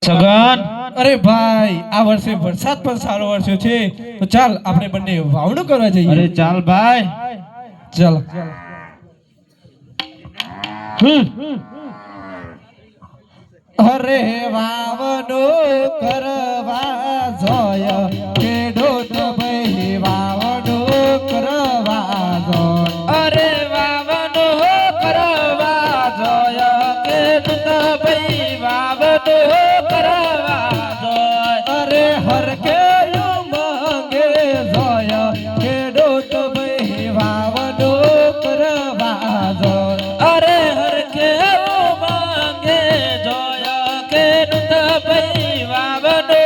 છગન અરે ભાઈ આ વર્ષે વરસાદ પણ સારો વરસ્યો છે તો ચાલ આપણે બંને વાવણું કરવા જઈએ. અરે ચાલ ભાઈ ચાલ. અરે વાવણું કરવા જોય ખેડૂત ભાઈ વાવણું કરવા જોય. અરે વાવનો કરવા જોય ખેડૂત ભાઈ વાવનો કરવા જોય. અરે હરકે મંગે જોય ખેડૂત ભાઈ વાવણું કરવા જોય. અરે હરખે માંગે જોય ખેડૂત ભાઈ વાવનો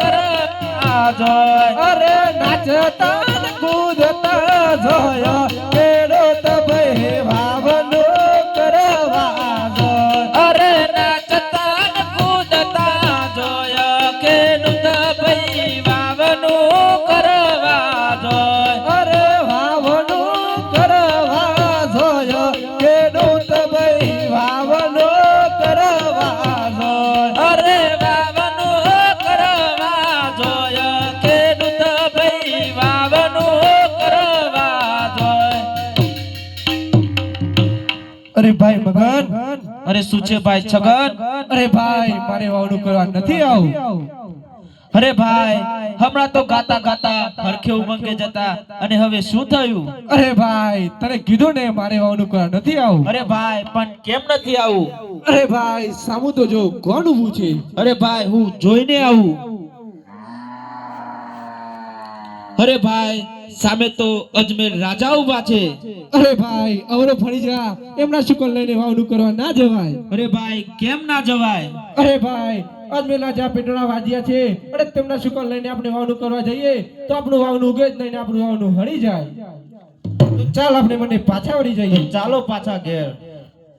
કરવા જોય. અરે નાચતા ને કૂદતા જોય ખેડૂત ભાઈ વાવણું કરવા જોય. અરે નાચતા ને કૂદતા જોય ખેડૂત ભાઈ વાવનું કરવા જોય. અરે વાવણું કરવા જોય ખેડૂત ભાઈ વાવણું કરવા જોય. અરે વાવનું કરવા જોય ખેડૂત ભાઈ વાવનું કરવા જોય. અરે ભાઈ મગન, અરે શું છે ભાઈ છગન? અરે ભાઈ મારે વાવણું કરવા નથી આવું. અરે ભાઈ હમણાં તો ગાતા ગાતા હરખે ઉમંગે જતા અને હવે શું થયું? અરે ભાઈ તને કીધું ને મારે વાવણું કરવા નથી આવું. અરે ભાઈ પણ કેમ નથી આવું? અરે ભાઈ સામું તો જો કોણ ઊભું છે. અરે ભાઈ હું જોઈને આવું. અરે ભાઈ સામે તો અજમેર રાજા ઉભા છે. અરે ભાઈ અવરો ફરી જા, એમના શુકલ લઈને વાવણું કરવા ના જવાય. અરે ભાઈ કેમ ના જવાય? અરે ભાઈ અજમેલા જ્યાં પેટોના વાજ્યા છે અને તેમના શુકલ લઈને આપણે વાવણું કરવા જઈએ તો આપણું વાવણું ઉગે જ નહીં ને આપણું વાવણું હળી જાય. તો ચાલ આપણે મને પાછા વળી જઈએ. ચાલો પાછા ઘેર.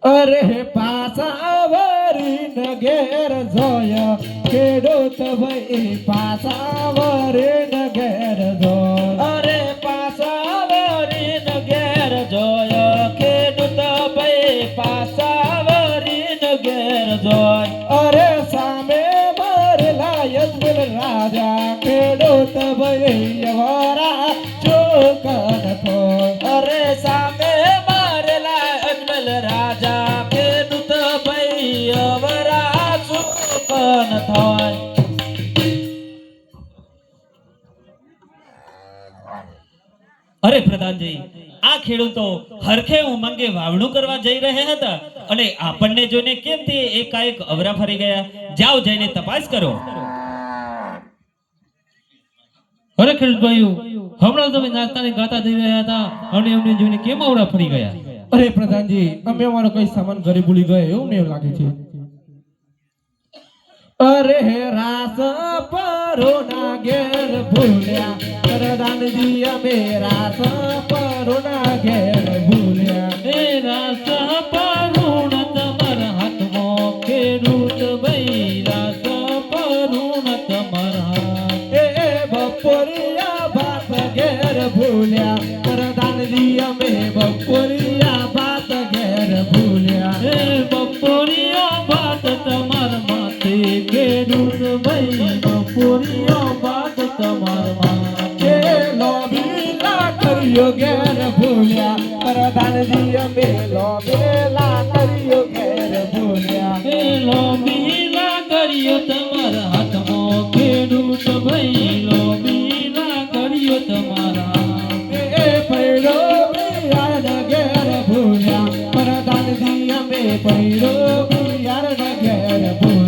અરે પાછા વળીને ઘેર જોયા ખેડૂત ભાઈ પાછા વળીને ઘેર જોયા. અરે પાછા વળીને ઘેર જોયો ખેડૂત ભાઈ પાછા વળીને ઘેર જોય. અરે સામે મરેલા યજમેલ રાજા ખેડૂત ભાઈ વરા ચોકન થોય. અરે સામે મારેલા અજમલ રાજા ખેડૂત ભાઈ અવરા સુકન થાય. અરે પ્રધાનજી આ ખેડૂતો હરખે ઉમંગે વાવણું કરવા જઈ રહ્યા હતા અને આપણને જોઈને કેમ તે એકાએક અવરા ફરી ગયા? જાઓ જઈને તપાસ કરો. અરે ખેડૂત ભાઈઓ, હમણાં તમે નાચતા ને ગાતા જઈ રહ્યા હતા અને અમને જોઈને કેમ આવડા ફરી ગયા? અરે પ્રધાનજી અમે અમારો કઈ સામાન ઘરે ભૂલી ગયા એવું મને લાગે છે. અરે રાસ પરોના ઘેર ભૂલ્યા પ્રધાનજી અમે રાસ પરોના ઘેર ભૂલ્યા. એ રાસ પરુણ તમારા હાથમાં ખેડૂત ભાઈ રાસ પરુણ તમારા હાથ. એ બપોરિયા ભાત ઘેર ભૂલ્યા પ્રધાનજી અમે બપોરિયા ભાત ઘેર ભૂલ્યા. એ બપોરિયો ભાત તમારા માથે ખેડૂત ભાઈ બપોરિયો ભાત તમારા માથે. એ લોબીલા કર્યો ઘેર ભૂલ્યા પ્રધાનજી અમે લોબીલા કર્યો ઘેર ભૂલ્યા. એ લોબીલા કર્યો તમારા હાથમાં ખેડૂત ભાઈ લોબીલા કર્યો તમારા હાથ. એ પૈડો યાર ઘેર ભૂલ્યા પ્રધાનજી અમે પૈડો યાર ઘેર ભૂલ્યા.